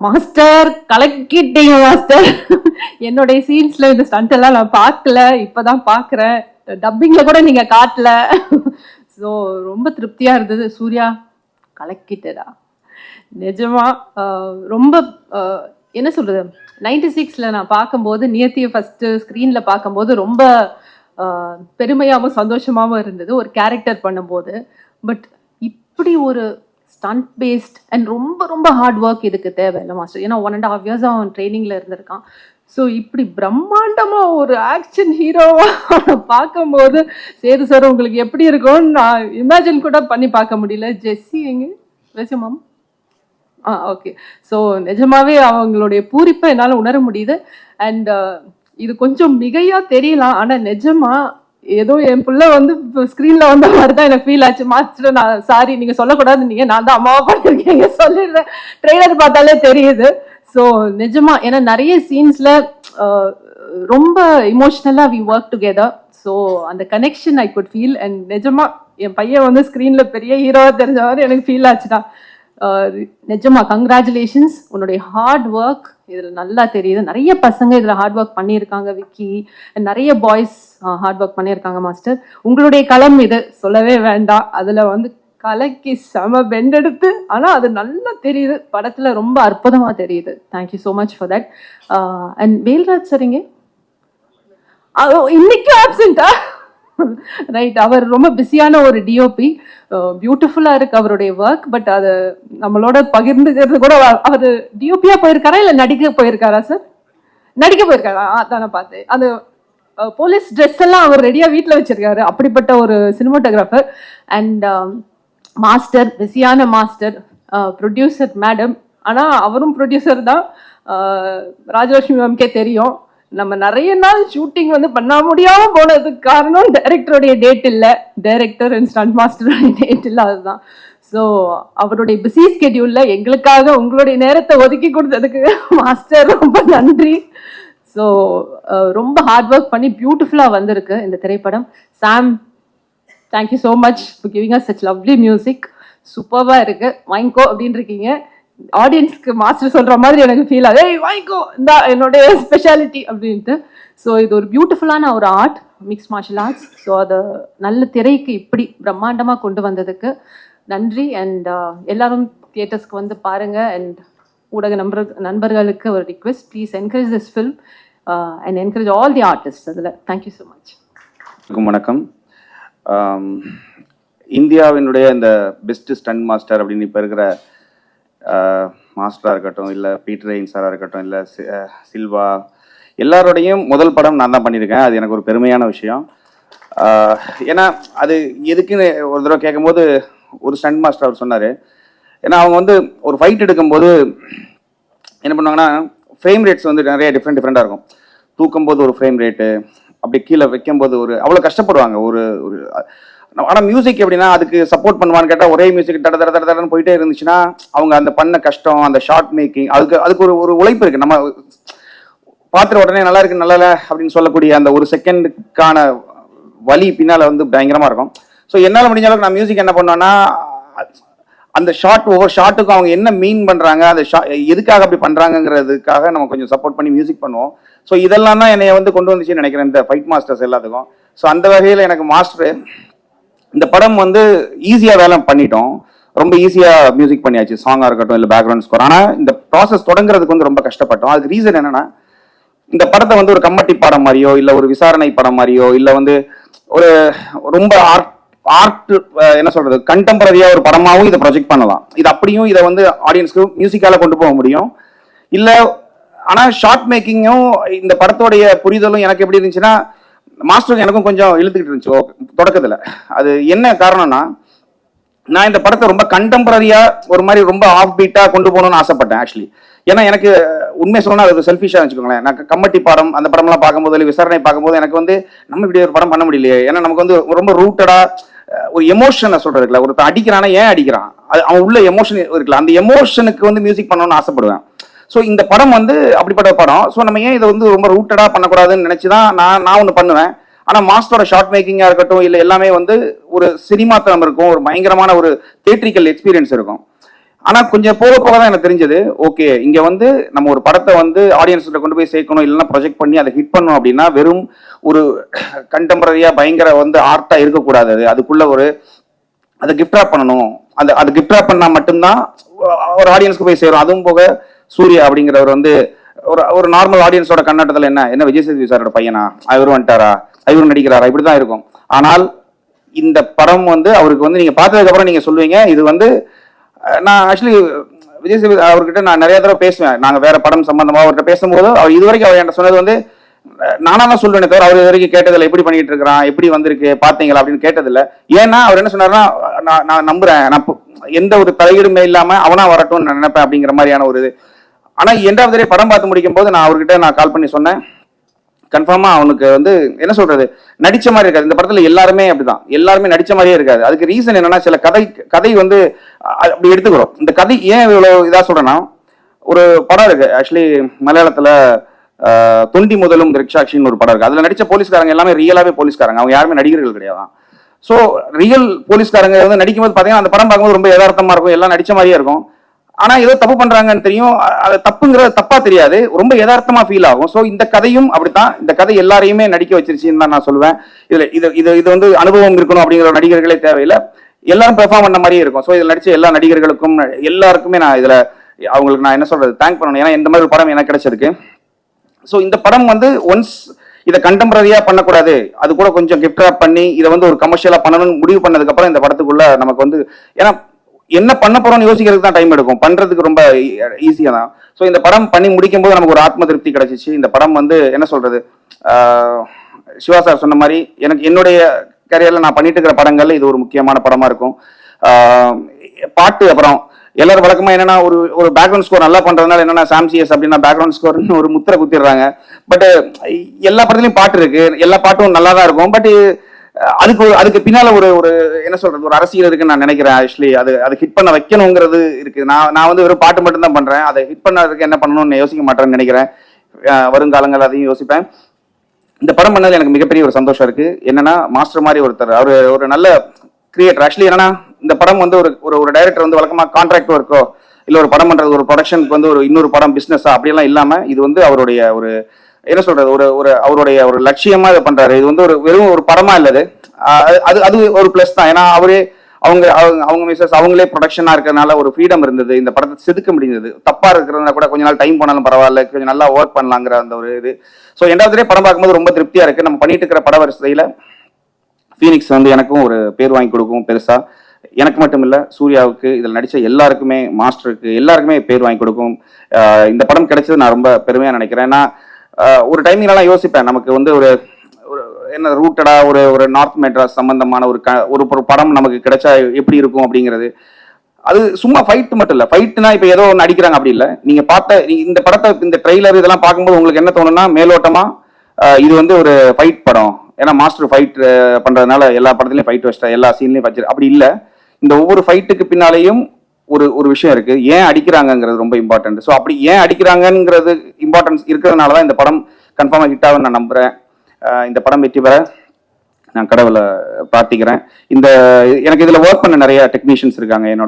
Master கலக்கிட்டீங்க master. என்னுடைய சீன்ஸ்ல இந்த stunt எல்லாம் நான் பார்க்கல, இப்பதான் பாக்குறேன். டப்பிங்ல கூட நீங்க காட்டல. ஸோ ரொம்ப திருப்தியா இருந்தது. சூர்யா கலக்கிட்டடா நிஜமா. ரொம்ப என்ன சொல்றது, 96ல நான் பார்க்கும்போது நியத்தியை ஃபர்ஸ்ட் ஸ்க்ரீன்ல பார்க்கும்போது ரொம்ப பெருமையாகவும் சந்தோஷமாகவும் இருந்தது ஒரு கேரக்டர் பண்ணும்போது. பட் இப்படி ஒரு ஸ்டண்ட் பேஸ்ட் அண்ட் ரொம்ப ரொம்ப ஹார்ட் ஒர்க் இதுக்கு தேவை இல்லை மாஸ்டர். ஏன்னா 1.5 years அவன் ட்ரைனிங்ல இருந்திருக்கான். ஸோ இப்படி பிரம்மாண்டமா ஒரு ஆக்ஷன் ஹீரோவா பார்க்கும்போது சேது சார் உங்களுக்கு எப்படி இருக்கும்னு நான் இமேஜின் கூட பண்ணி பார்க்க முடியல. ஜெஸ்ஸி எங்க பேசுமாம்? ஓகே. ஸோ நிஜமாவே அவங்களுடைய பூரிப்பை என்னால் உணர முடியுது. அண்ட் இது கொஞ்சம் மிகையா தெரியலாம், ஆனால் நிஜமா ஏதோ என் பிள்ளை வந்து ஸ்க்ரீன்ல வந்த மாதிரி தான் எனக்கு ஃபீல் ஆச்சு மாஸ்டர். நான் சாரி, நீங்க சொல்லக்கூடாது, நீங்க நான் தான் அம்மாவை பண்ணிருக்கீங்க சொல்லிடுறேன். ட்ரெய்லர் பார்த்தாலே தெரியுது. ஸோ நிஜமா ஏன்னா நிறைய சீன்ஸ்ல ரொம்ப இமோஷ்னலா வி ஒர்க் டுகெதர். ஸோ அந்த connection I could feel. And நிஜமா என் பையன் வந்து ஸ்க்ரீன்ல பெரிய ஹீரோவா தெரிஞ்ச மாதிரி எனக்கு ஃபீல் ஆச்சுடா. நிஜமா கங்க்ராச்சுலேஷன்ஸ், உன்னுடைய ஹார்ட் ஒர்க் இதில் நல்லா தெரியுது. நிறைய பசங்க இதில் ஹார்ட் ஒர்க் பண்ணியிருக்காங்க, விக்கி, நிறைய பாய்ஸ் ஹார்ட் ஒர்க் பண்ணியிருக்காங்க மாஸ்டர். உங்களுடைய களம் இது சொல்லவே வேண்டாம். அதில் வந்து கலக்கி செம பெண்டெடுத்து, ஆனால் அது நல்லா தெரியுது படத்தில், ரொம்ப அற்புதமாக தெரியுது. Thank you so much for that. And Velraj சரிங்க இன்னைக்கு ஆப்சென்டா? ரைட், அவர் ரொம்ப பிஸியான ஒரு டிஓபி. பியூட்டிஃபுல்லா இருக்கு அவருடைய ஒர்க். பட் அது நம்மளோட பகிர்ந்துக்கிறது கூட. அவர் டிஓபியா போயிருக்காரா இல்ல நடிக்க போயிருக்காரா சார்? நடிக்க போயிருக்காரா? தானே பார்த்தேன். அந்த போலீஸ் ட்ரெஸ் எல்லாம் அவர் ரெடியா வீட்டில் வச்சிருக்காரு. அப்படிப்பட்ட ஒரு சினிமாட்டோகிராஃபர். அண்ட் மாஸ்டர், பிஸியான மாஸ்டர், ப்ரொடியூசர் மேடம். ஆனா அவரும் ப்ரொடியூசர் தான். ராஜலட்சுமி மேம்கே தெரியும், நம்ம நிறைய நாள் ஷூட்டிங் வந்து பண்ண முடியாம போனதுக்கு காரணம் டைரக்டருடைய டேட் இல்லை, டைரக்டர் அண்ட் ஸ்டண்ட் மாஸ்டருடைய டேட் இல்லை. அதுதான். ஸோ அவருடைய பிஸி ஸ்கெடியூல்ல எங்களுக்காக உங்களுடைய நேரத்தை ஒதுக்கி கொடுத்ததுக்கு மாஸ்டர் ரொம்ப நன்றி. ஸோ ரொம்ப ஹார்ட் ஒர்க் பண்ணி பியூட்டிஃபுல்லாக வந்திருக்கு இந்த திரைப்படம். Sam, thank you so much for giving us such lovely music. சூப்பராக இருக்கு, வாங்கிக்கோ அப்படின்னு இருக்கீங்க. ஆடியன்ஸ்க்கு மாஸ்டர் சொல்ற மாதிரி எனக்கு ஃபீல் ஆகுது, ஏய் வாங்கிக்கோ இந்த என்னுடைய ஸ்பெஷாலிட்டி அப்படின்ட்டு. ஸோ இது ஒரு பியூட்டிஃபுல்லான ஒரு art, mix martial arts. So அதை நல்ல திரைக்கு இப்படி பிரம்மாண்டமாக கொண்டு வந்ததுக்கு நன்றி. அண்ட் எல்லாரும் தியேட்டர்ஸ்க்கு வந்து பாருங்க. அண்ட் ஊடக நண்பர்களுக்கு ஒரு request, please encourage this film and encourage all the artist. அதில் தேங்க்யூ ஸோ மச். வணக்கம். இந்தியாவினுடைய இந்த பெஸ்ட் ஸ்டண்ட் மாஸ்டர் அப்படின்னு இப்போ இருக்கிற மாஸ்டராக இருக்கட்டும், இல்லை பீட்டர் ரெயின் சாராக இருக்கட்டும், இல்லை சில்வா, எல்லாரோடையும் முதல் படம் நான் தான் பண்ணியிருக்கேன். அது எனக்கு ஒரு பெருமையான விஷயம். ஏன்னா அது எதுக்குன்னு ஒரு தடவை கேட்கும்போது ஒரு ஸ்டண்ட் மாஸ்டர் அவர் சொன்னார். ஏன்னா அவங்க வந்து ஒரு ஃபைட் எடுக்கும்போது என்ன பண்ணுவாங்கன்னா, ஃப்ரேம் ரேட்ஸ் வந்து நிறைய டிஃப்ரெண்ட்டாக இருக்கும். தூக்கும்போது ஒரு ஃப்ரேம் ரேட்டு, அப்படி கீழே வைக்கும்போது ஒரு அவ்வளோ கஷ்டப்படுவாங்க. ஒரு ஆனால் மியூசிக் எப்படின்னா அதுக்கு சப்போர்ட் பண்ணுவான்னு கேட்டால் ஒரே மியூசிக் தட தட தட தடன்னு போயிட்டே இருந்துச்சுன்னா அவங்க அந்த பண்ண கஷ்டம், அந்த ஷார்ட் மேக்கிங், அதுக்கு ஒரு உழைப்பு இருக்குது. நம்ம பார்த்துட்டு உடனே நல்லா இருக்கு நல்லா இல்லை அப்படின்னு சொல்லக்கூடிய அந்த ஒரு செகண்டுக்கான வலி பின்னால் வந்து பயங்கரமாக இருக்கும். ஸோ என்னால் முடிஞ்ச அளவுக்கு நான் மியூசிக் என்ன பண்ணுவேன்னா, அந்த ஷார்ட் ஒவ்வொரு ஷார்ட்டுக்கும் அவங்க என்ன மீன் பண்ணுறாங்க, அந்த எதுக்காக அப்படி பண்ணுறாங்கங்கிறதுக்காக நம்ம கொஞ்சம் சப்போர்ட் பண்ணி மியூசிக் பண்ணுவோம். ஸோ இதெல்லாம் தான் என்னை வந்து கொண்டு வந்துச்சுன்னு நினைக்கிறேன் இந்த ஃபைட் மாஸ்டர்ஸ் எல்லாத்துக்கும். ஸோ அந்த வகையில் எனக்கு மாஸ்டர் இந்த படம் வந்து ஈஸியாக வேலை பண்ணிட்டோம். ரொம்ப ஈஸியாக மியூசிக் பண்ணியாச்சு, சாங்காக இருக்கட்டும் இல்லை பேக்ரவுண்ட் ஸ்கோர். ஆனால் இந்த ப்ராசஸ் தொடங்குறதுக்கு வந்து ரொம்ப கஷ்டப்பட்டோம். அதுக்கு ரீசன் என்னன்னா, இந்த படத்தை வந்து ஒரு கம்மட்டி படம் மாதிரியோ இல்லை ஒரு விசாரணை படம் மாதிரியோ இல்லை வந்து ஒரு ரொம்ப ஆர்ட் என்ன சொல்றது கண்டெம்பரரியா ஒரு படமாகவும் இதை ப்ரொஜெக்ட் பண்ணலாம். இது அப்படியும் இதை வந்து ஆடியன்ஸ்க்கு மியூசிக்கால கொண்டு போக முடியும். இல்லை ஆனால் ஷார்ட் மேக்கிங்கும் இந்த படத்தோடைய புரிதலும் எனக்கு எப்படி இருந்துச்சுன்னா, மாஸ்டருக்கு எனக்கும் கொஞ்சம் இழுத்துக்கிட்டு இருந்துச்சு தொடக்கத்தில். அது என்ன காரணம்னா, நான் இந்த படத்தை ரொம்ப கண்டெம்பரரியா ஒரு மாதிரி ரொம்ப ஆஃப் பீட்டா கொண்டு போகணும்னு ஆசைப்பட்டேன் ஆக்சுவலி. ஏன்னா எனக்கு உண்மை சொல்லணும்னா அது செல்ஃபிஷா வச்சுக்கோங்களேன். நான் கம்மட்டி படம் அந்த படம்லாம் பார்க்கும்போது இல்லை விசாரணை பார்க்கும்போது எனக்கு வந்து நம்ம இப்படி ஒரு படம் பண்ண முடியலையே. ஏன்னா நமக்கு வந்து ரொம்ப ரூட்டடா ஒரு எமோஷனை சொல்றது இருக்குல்ல, ஒருத்தர் அடிக்கிறானா ஏன் அடிக்கிறான், அது அவன் உள்ள எமோஷன் இருக்குல்ல, அந்த எமோஷனுக்கு வந்து மியூசிக் பண்ணணும்னு ஆசைப்படுவேன். ஸோ இந்த படம் வந்து அப்படிப்பட்ட படம். ஸோ நம்ம ஏன் இதை வந்து ரொம்ப ரூட்டடாக பண்ணக்கூடாதுன்னு நினச்சி தான் நான் ஒன்று பண்ணுவேன். ஆனால் மாஸ்டரோட ஷார்ட் மேக்கிங்காக இருக்கட்டும் இல்லை எல்லாமே வந்து ஒரு சினிமாத்தனம் இருக்கும், ஒரு பயங்கரமான ஒரு தியேட்ரிக்கல் எக்ஸ்பீரியன்ஸ் இருக்கும். ஆனா கொஞ்சம் போக போக தான் எனக்கு தெரிஞ்சது, ஓகே இங்க வந்து நம்ம ஒரு படத்தை வந்து ஆடியன்ஸ் கிட்ட கொண்டு போய் சேர்க்கணும், இல்லைன்னா ப்ரொஜெக்ட் பண்ணி அதை ஹிட் பண்ணணும் அப்படின்னா வெறும் ஒரு கண்டெம்பரரியா பயங்கர வந்து ஆர்ட்டா இருக்கக்கூடாது. அதுக்குள்ள ஒரு அதை கிஃப்ட் ராப் பண்ணணும். அது கிஃப்ட் ராப் பண்ணா மட்டும்தான் ஒரு ஆடியன்ஸ்க்கு போய் சேரும். அதுவும் போக சூர்யா அப்படிங்கிறவர் வந்து ஒரு ஒரு நார்மல் ஆடியன்ஸோட கண்ணாட்டத்தில் என்ன விஜய் சேதுபதி சாரோட பையனா, இவரு வந்துட்டாரா, இவரு நடிக்கிறாரா, இப்படிதான் இருக்கும். ஆனால் இந்த படம் வந்து அவருக்கு வந்து நீங்க பார்த்ததுக்கு அப்புறம் நீங்க சொல்லுவீங்க இது வந்து நான் ஆக்சுவலி விஜய் சேதுபதி அவர்கிட்ட நான் நிறைய தடவை பேசுவேன். நாங்க வேற படம் சம்பந்தமா அவர்கிட்ட பேசும்போது அவர் இதுவரைக்கும் அவர் என்கிட்ட சொன்னது வந்து நானா தான் சொல்றேனே தவிர அவர் இது வரைக்கும் கேட்டதில்லை, எப்படி பண்ணிட்டு இருக்கிறான், எப்படி வந்திருக்கு பாத்தீங்களா அப்படின்னு கேட்டதில்லை. ஏன்னா அவர் என்ன சொன்னார்னா, நான் நம்புறேன், நான் எந்த ஒரு தலையீடுமே இல்லாம அவனா வரட்டும்னு நான் நினைப்பேன் அப்படிங்கிற மாதிரியான ஒரு இது. ஆனா எண்டாவது படம் பார்த்து முடிக்கும் போது நான் அவர்கிட்ட நான் கால் பண்ணி சொன்னேன், கன்ஃபார்மா அவனுக்கு வந்து என்ன சொல்றது நடிச்ச மாதிரி இருக்காது. இந்த படத்துல எல்லாருமே அப்படிதான், எல்லாருமே நடிச்ச மாதிரியே இருக்காது. அதுக்கு ரீசன் என்னன்னா, சில கதை வந்து அப்படி எடுத்துக்கிறோம். இந்த கதை ஏன் இவ்வளவு இதா சொல்றேன்னா, ஒரு படம் இருக்கு ஆக்சுவலி மலையாளத்துல தொண்டி முதலும் ரிக்ஷாக்ஷின்னு ஒரு படம் இருக்கு. அதுல நடிச்ச போலீஸ்காரங்க எல்லாமே ரியலாவே போலீஸ்காரங்க, அவங்க யாருமே நடிகர்கள் கிடையாது. ஸோ ரியல் போலீஸ்காரங்க வந்து நடிக்கும்போது பாத்தீங்கன்னா அந்த படம் பார்க்கும்போது ரொம்ப யதார்த்தமா இருக்கும், எல்லாம் நடிச்ச மாதிரியே இருக்கும். ஆனா ஏதோ தப்பு பண்றாங்கன்னு தெரியும், அது தப்புங்கிறது தப்பா தெரியாது, ரொம்ப யதார்த்தமா ஃபீல் ஆகும். ஸோ இந்த கதையும் அப்படித்தான். இந்த கதை எல்லாரையுமே நடிக்க வச்சிருச்சுன்னு தான் நான் சொல்லுவேன். இது வந்து அனுபவம் இருக்கணும் அப்படிங்கிற நடிகர்களே தேவையில்லை, எல்லாரும் பெர்ஃபார்ம் பண்ண மாதிரியே இருக்கும். ஸோ இதில் நடிச்ச எல்லா நடிகர்களுக்கும் எல்லாருக்குமே நான் இதுல அவங்களுக்கு நான் என்ன சொல்றது தேங்க் பண்ணணும். ஏன்னா இந்த மாதிரி ஒரு படம் எனக்கு கிடைச்சிருக்கு. ஸோ இந்த படம் வந்து ஒன்ஸ் இதை கண்டெம்பரரியா பண்ணக்கூடாது, அது கூட கொஞ்சம் கிஃப்ட் ராப் பண்ணி இதை வந்து ஒரு கமர்ஷியலா பண்ணணும்னு முடிவு பண்ணதுக்கு அப்புறம் இந்த படத்துக்குள்ள நமக்கு வந்து ஏன்னா என்ன பண்ண போறோம்னு யோசிக்கிறதுக்கு தான் டைம் எடுக்கும், பண்றதுக்கு ரொம்ப ஈஸியா தான். ஸோ இந்த படம் பண்ணி முடிக்கும் போது நமக்கு ஒரு ஆத்ம திருப்தி கிடைச்சிச்சு. இந்த படம் வந்து என்ன சொல்றது, சிவா சார் சொன்ன மாதிரி எனக்கு என்னுடைய கரியர்ல நான் பண்ணிட்டு இருக்கிற படங்கள்ல இது ஒரு முக்கியமான படமா இருக்கும். பாட்டு அப்புறம் எல்லாரும் வழக்கமா என்னன்னா ஒரு பேக்ரவுண்ட் ஸ்கோர் நல்லா பண்றதுனால என்னன்னா சாம்சிஎஸ் அப்படின்னா பேக்ரவுண்ட் ஸ்கோர்னு ஒரு முத்திரை குத்திடுறாங்க. பட் எல்லா படத்துலயும் பாட்டு இருக்கு, எல்லா பாட்டும் நல்லா தான் இருக்கும். பட் அதுக்கு பின்னால ஒரு என்ன சொல்றது ஒரு அரசியல் இருக்குன்னு நான் நினைக்கிறேன். ஆக்சுவலி அது ஹிட் பண்ண வைக்கணுங்கிறது இருக்கு. நான் வந்து வெறும் பாட்டு மட்டும் தான் பண்றேன், அதை ஹிட் பண்ணதுக்கு என்ன பண்ணணும்னு யோசிக்க மாட்டேன்னு நினைக்கிறேன். வருங்காலங்கள் அதையும் யோசிப்பேன். இந்த படம் பண்ணதுல எனக்கு மிகப்பெரிய ஒரு சந்தோஷம் இருக்கு. என்னன்னா மாஸ்டர் மாதிரி ஒருத்தர், அவர் ஒரு நல்ல கிரியேட்டர். ஆக்சுவலி என்னன்னா இந்த படம் வந்து ஒரு டைரக்டர் வந்து வழக்கமா கான்ட்ராக்ட் ஒர்க்கோ இல்ல ஒரு படம் பண்றது ஒரு ப்ரொடக்ஷனுக்கு வந்து ஒரு இன்னொரு படம் பிசினஸா அப்படியெல்லாம் இல்லாம இது வந்து அவருடைய ஒரு என்ன சொல்றது ஒரு அவருடைய ஒரு லட்சியமா இதை பண்றாரு. இது வந்து வெறும் ஒரு படமா இல்லது, அது ஒரு பிளஸ் தான். ஏன்னா அவங்க மிஸ்ஸஸ் அவங்களே ப்ரொடக்ஷனா இருக்கிறதுனால ஒரு ஃப்ரீடம் இருந்தது, இந்த படத்தை செதுக்க முடிஞ்சது. தப்பா இருக்கிறதுனா கூட கொஞ்ச நாள் டைம் போனாலும் பரவாயில்ல, கொஞ்சம் நல்லா ஒர்க் பண்ணலாங்கிற அந்த ஒரு இது. ஸோ எண்டாவது படம் பார்க்கும்போது ரொம்ப திருப்தியா இருக்கு. நம்ம பண்ணிட்டு இருக்கிற பட வரிசையில ஃபீனிக்ஸ் வந்து எனக்கும் ஒரு பேர் வாங்கி கொடுக்கும் பெருசா. எனக்கு மட்டும் இல்ல, சூர்யாவுக்கு இதில் நடிச்ச எல்லாருக்குமே, மாஸ்டருக்கு எல்லாருக்குமே பேர் வாங்கி கொடுக்கும். இந்த படம் கிடைச்சது நான் ரொம்ப பெருமையா நினைக்கிறேன். ஏன்னா ஒரு டைமிங்லாம் யோசிப்பேன், நமக்கு வந்து ஒரு என்ன ரூட்டடா ஒரு நார்த் மெட்ராஸ் சம்பந்தமான ஒரு படம் நமக்கு கிடைச்சா எப்படி இருக்கும் அப்படிங்கிறது. அது சும்மா ஃபைட் மட்டும் இல்ல, ஃபைட்னா இப்ப ஏதோ ஒன்று அடிக்கிறாங்க அப்படி இல்லை. நீங்க பார்த்த இந்த படத்தை இந்த ட்ரெய்லர் இதெல்லாம் பார்க்கும்போது உங்களுக்கு என்ன தோணும்னா, மேலோட்டமா இது வந்து ஒரு ஃபைட் படம், ஏன்னா மாஸ்டர் ஃபைட் பண்றதுனால எல்லா படத்துலயும் ஃபைட் வச்சிட்டா எல்லா சீன்லயும் வச்சிரு, அப்படி இல்லை. இந்த ஒவ்வொரு ஃபைட்டுக்கு பின்னாலேயும் ஒரு விஷயம் இருக்கு, ஏன் அடிக்கிறாங்கிறது ரொம்ப இம்பார்ட்டன்ட். ஸோ அப்படி ஏன் அடிக்கிறாங்கிறது இம்பார்ட்டன்ஸ் இருக்கிறதுனால தான் இந்த படம் கன்ஃபார்மாக ஹிட் ஆகும்னு நான் நம்புறேன். இந்த படம் வெற்றி பெற நான் கடவுளை பிரார்த்திக்கிறேன். எனக்கு இதுல ஒர்க் பண்ண நிறைய டெக்னீஷியன்ஸ் இருக்காங்க, என்னோட